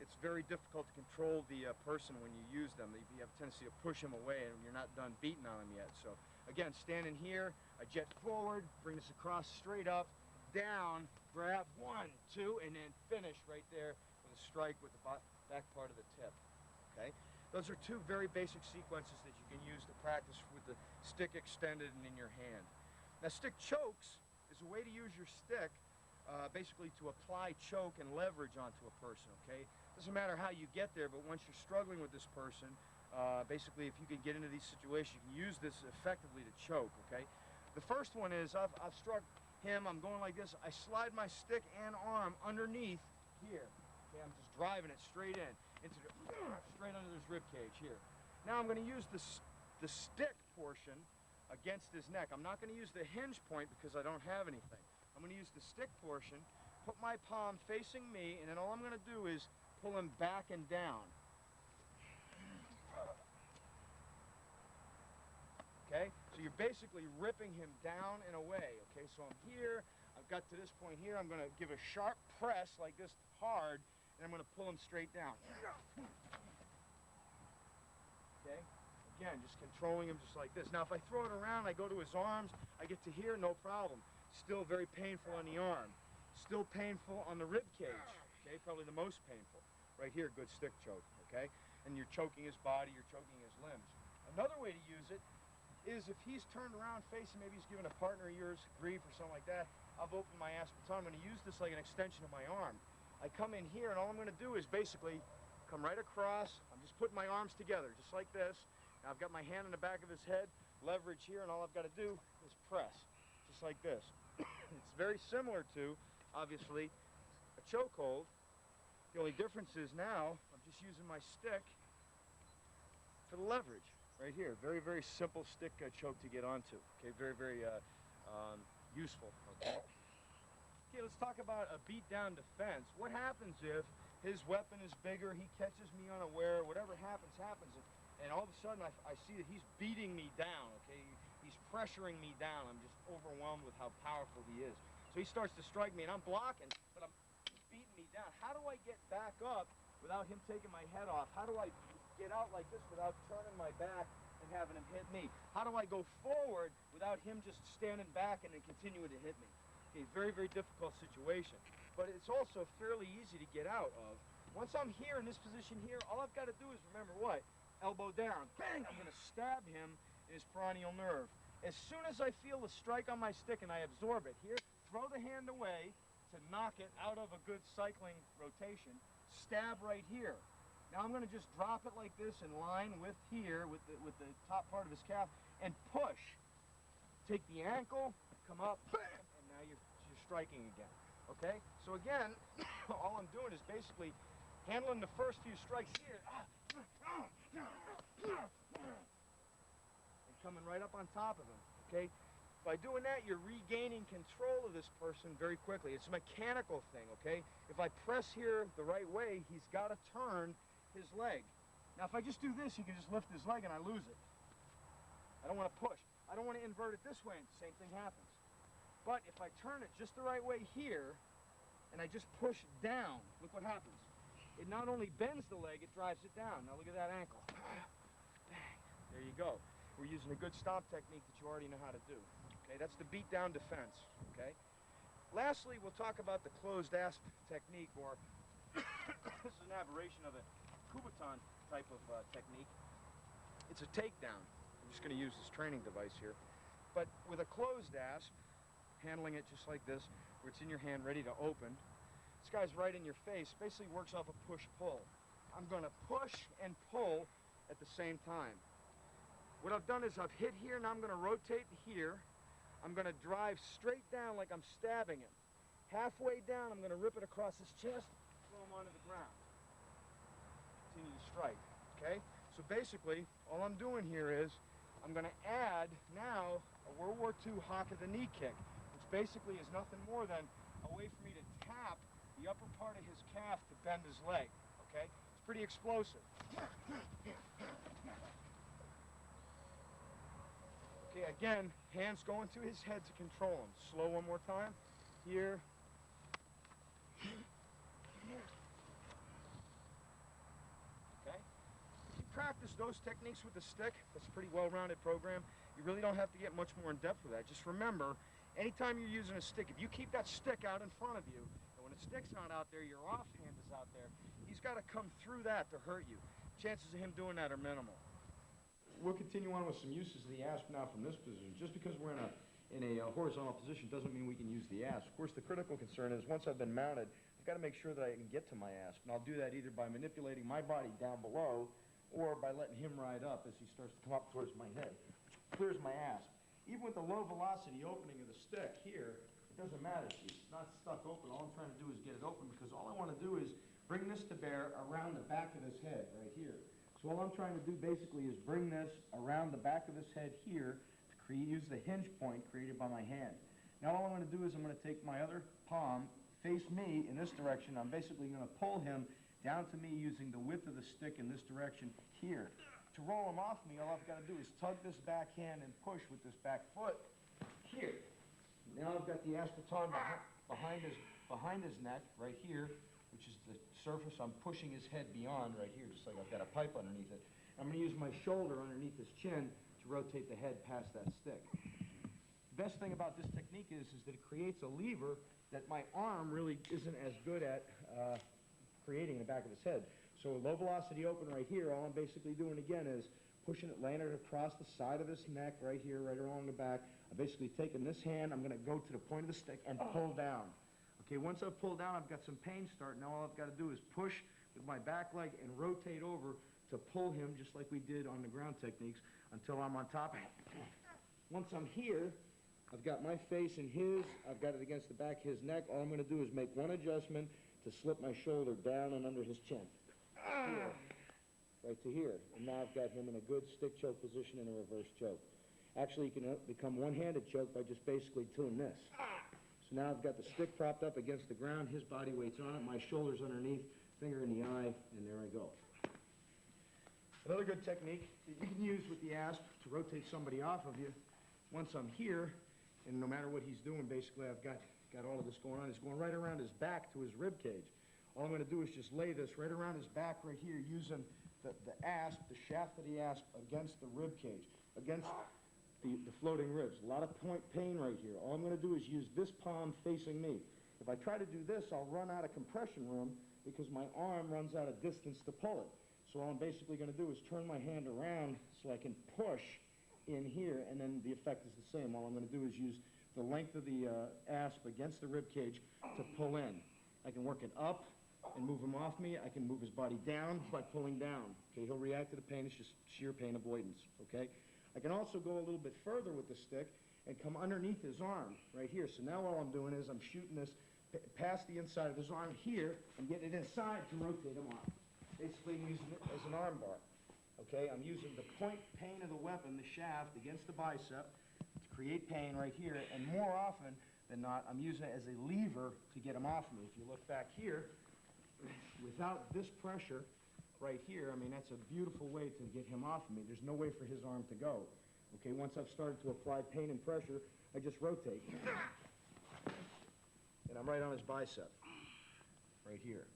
it's very difficult to control the person when you use them. You have a tendency to push him away, and you're not done beating on him yet. So, again, standing here, I jet forward, bring this across straight up, down, grab, 1, 2, and then finish right there with a strike with the back part of the tip. Okay? Those are two very basic sequences that you can use to practice with the stick extended and in your hand. Now, stick chokes is a way to use your stick basically to apply choke and leverage onto a person, okay? Doesn't matter how you get there, but once you're struggling with this person, basically if you can get into these situations, you can use this effectively to choke, okay? The first one is I've struck him, I'm going like this, I slide my stick and arm underneath here, okay? I'm just driving it straight in, straight under this rib cage here. Now I'm going to use the stick portion against his neck. I'm not going to use the hinge point because I don't have anything. I'm going to use the stick portion, put my palm facing me, and then all I'm going to do is pull him back and down. Okay? So you're basically ripping him down and away. Okay? So I'm here, I've got to this point here, I'm going to give a sharp press like this hard, and I'm going to pull him straight down. Okay? Again, just controlling him just like this. Now, if I throw it around, I go to his arms, I get to here, no problem. Still very painful on the arm. Still painful on the rib cage. Okay, probably the most painful. Right here, good stick choke. Okay, and you're choking his body, you're choking his limbs. Another way to use it is if he's turned around facing, maybe he's giving a partner of yours grief or something like that. I've opened my aspeton. I'm going to use this like an extension of my arm. I come in here, and all I'm going to do is basically come right across. I'm just putting my arms together, just like this. Now I've got my hand on the back of his head, leverage here, and all I've got to do is press, just like this. It's very similar to, obviously, a chokehold. The only difference is now I'm just using my stick for the leverage, right here. Very, very simple stick choke to get onto. Okay, very, very useful. Okay. Okay, let's talk about a beat down defense. What happens if his weapon is bigger, he catches me unaware, whatever happens, happens, and all of a sudden I see that he's beating me down, okay? He's pressuring me down. I'm just overwhelmed with how powerful he is. So he starts to strike me, and I'm blocking, but he's beating me down. How do I get back up without him taking my head off? How do I get out like this without turning my back and having him hit me? How do I go forward without him just standing back and then continuing to hit me? Okay, very, very difficult situation. But it's also fairly easy to get out of. Once I'm here in this position here, all I've got to do is remember what? Elbow down. Bang! I'm going to stab him in his peroneal nerve. As soon as I feel the strike on my stick and I absorb it here, throw the hand away to knock it out of a good cycling rotation. Stab right here. Now I'm going to just drop it like this in line with here, with the top part of his calf, and push. Take the ankle, come up, bam, and now you're striking again. Okay? So again, all I'm doing is basically handling the first few strikes here, and coming right up on top of him. Okay? By doing that, you're regaining control of this person very quickly. It's a mechanical thing, okay? If I press here the right way, he's got to turn his leg. Now, if I just do this, he can just lift his leg and I lose it. I don't want to push. I don't want to invert it this way, and the same thing happens. But if I turn it just the right way here, and I just push down, look what happens. It not only bends the leg, it drives it down. Now look at that ankle. Bang. There you go. We're using a good stomp technique that you already know how to do. Okay, that's the beat down defense. Okay. Lastly, we'll talk about the closed asp technique, or this is an aberration of a Kubotan type of technique. It's a takedown. I'm just going to use this training device here. But with a closed asp, handling it just like this, where it's in your hand ready to open, this guy's right in your face, basically works off a push-pull. I'm going to push and pull at the same time. What I've done is I've hit here, now I'm going to rotate here. I'm going to drive straight down like I'm stabbing him. Halfway down, I'm going to rip it across his chest, throw him onto the ground. Continue to strike, okay? So basically, all I'm doing here is I'm going to add now a World War II hock of the knee kick, which basically is nothing more than a way for me to tap the upper part of his calf to bend his leg, okay? It's pretty explosive. Okay, again, hands going to his head to control him. Slow one more time. Here. Okay? If you practice those techniques with the stick, that's a pretty well-rounded program. You really don't have to get much more in depth with that. Just remember, anytime you're using a stick, if you keep that stick out in front of you, and when the stick's not out there, your offhand is out there, he's got to come through that to hurt you. Chances of him doing that are minimal. We'll continue on with some uses of the asp now from this position. Just because we're in a horizontal position doesn't mean we can use the asp. Of course, the critical concern is once I've been mounted, I've got to make sure that I can get to my asp. And I'll do that either by manipulating my body down below or by letting him ride up as he starts to come up towards my head, which clears my asp. Even with the low velocity opening of the stick here, it doesn't matter. It's not stuck open. All I'm trying to do is get it open, because all I want to do is bring this to bear around the back of his head right here. So all I'm trying to do basically is bring this around the back of his head here to use the hinge point created by my hand. Now all I'm going to do is I'm going to take my other palm, face me in this direction. I'm basically going to pull him down to me using the width of the stick in this direction here. To roll him off me, all I've got to do is tug this back hand and push with this back foot here. Now I've got the aspeton behind his neck right here, which is the surface I'm pushing his head beyond right here, just like I've got a pipe underneath it. I'm going to use my shoulder underneath his chin to rotate the head past that stick. The best thing about this technique is that it creates a lever that my arm really isn't as good at creating in the back of his head. So low velocity open right here, all I'm basically doing again is pushing it, laying it across the side of his neck right here, right along the back. I'm basically taking this hand, I'm going to go to the point of the stick and pull down. Okay, once I've pulled down, I've got some pain starting. Now all I've got to do is push with my back leg and rotate over to pull him, just like we did on the ground techniques, until I'm on top of him. Once I'm here, I've got my face in his, I've got it against the back of his neck. All I'm going to do is make one adjustment to slip my shoulder down and under his chin. Here. right to here. And now I've got him in a good stick choke position and a reverse choke. Actually, you can become one-handed choke by just basically doing this. So now I've got the stick propped up against the ground, his body weight's on it, my shoulder's underneath, finger in the eye, and there I go. Another good technique that you can use with the asp to rotate somebody off of you, once I'm here, and no matter what he's doing, basically I've got all of this going on. It's going right around his back to his rib cage. All I'm going to do is just lay this right around his back right here using the asp, the shaft of the asp against the rib cage, against the floating ribs. A lot of point pain right here. All I'm going to do is use this palm facing me. If I try to do this, I'll run out of compression room because my arm runs out of distance to pull it. So all I'm basically going to do is turn my hand around so I can push in here, and then the effect is the same. All I'm going to do is use the length of the asp against the rib cage to pull in. I can work it up and move him off me. I can move his body down by pulling down. Okay, he'll react to the pain. It's just sheer pain avoidance. Okay, I can also go a little bit further with the stick and come underneath his arm right here. So now all I'm doing is I'm shooting this past the inside of his arm here and getting it inside to rotate him off. Basically using it as an arm bar. Okay, I'm using the point pain of the weapon, the shaft, against the bicep to create pain right here, and more often than not, I'm using it as a lever to get him off me. If you look back here, without this pressure right here, I mean, that's a beautiful way to get him off of me. There's no way for his arm to go. Okay, once I've started to apply pain and pressure, I just rotate. And I'm right on his bicep, right here.